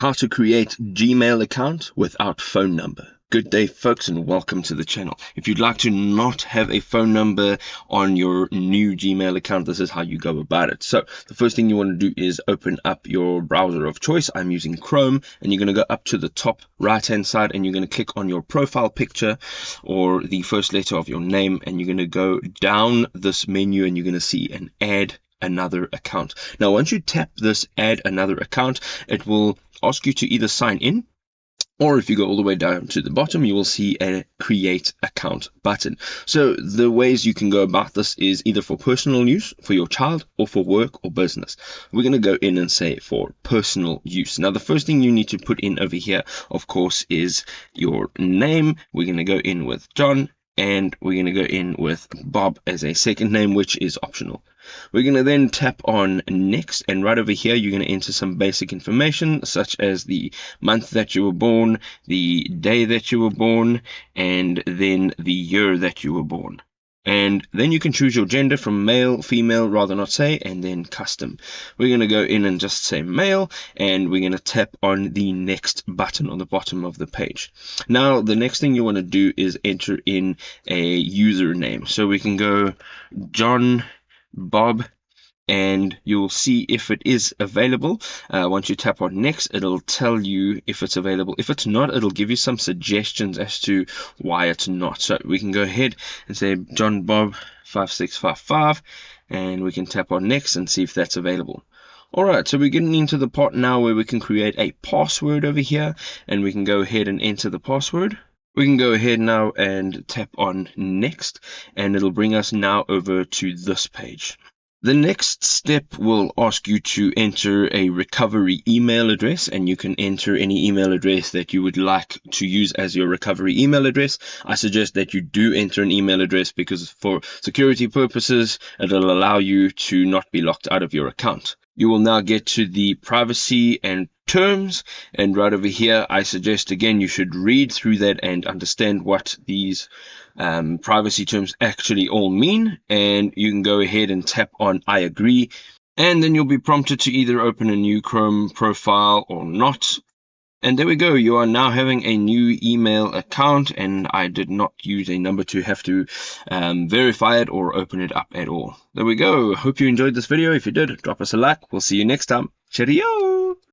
How to create Gmail account without phone number. Good day, folks, and welcome to the channel. If you'd like to not have a phone number on your new Gmail account, this is how you go about it. So the first thing you want to do is open up your browser of choice. I'm using Chrome, and you're going to go up to the top right hand side and you're going to click on your profile picture or the first letter of your name, and you're going to go down this menu and you're going to see an add another account. Now, once you tap this add another account, it will ask you to either sign in, or if you go all the way down to the bottom, you will see a create account button. So the ways you can go about this is either for personal use for your child or for work or business. We're going to go in and say for personal use. Now, the first thing you need to put in over here, of course, is your name. We're going to go in with John, and we're going to go in with Bob as a second name, which is optional. We're going to then tap on next, and right over here you're going to enter some basic information such as the month that you were born, the day that you were born, and then the year that you were born. And then you can choose your gender from male, female, rather not say, and then custom. We're going to go in and just say male, and we're going to tap on the next button on the bottom of the page. Now, the next thing you want to do is enter in a username. So we can go John Bob, and you'll see if it is available. Once you tap on next, it'll tell you if it's available. If it's not, it'll give you some suggestions as to why it's not. So we can go ahead and say John Bob 5655, and we can tap on next and see if that's available. Alright, so we're getting into the part now where we can create a password over here, and we can go ahead and enter the password. We can go ahead now and tap on next, and it'll bring us now over to this page. The next step will ask you to enter a recovery email address, and you can enter any email address that you would like to use as your recovery email address. I suggest that you do enter an email address because for security purposes, it'll allow you to not be locked out of your account. You will now get to the privacy and terms, and right over here I suggest again you should read through that and understand what these privacy terms actually all mean, and you can go ahead and tap on I agree, and then you'll be prompted to either open a new Chrome profile or not. And there we go, you are now having a new email account, and I did not use a number to have to verify it or open it up at all. There we go. Hope you enjoyed this video. If you did, drop us a like. We'll see you next time. Cheerio!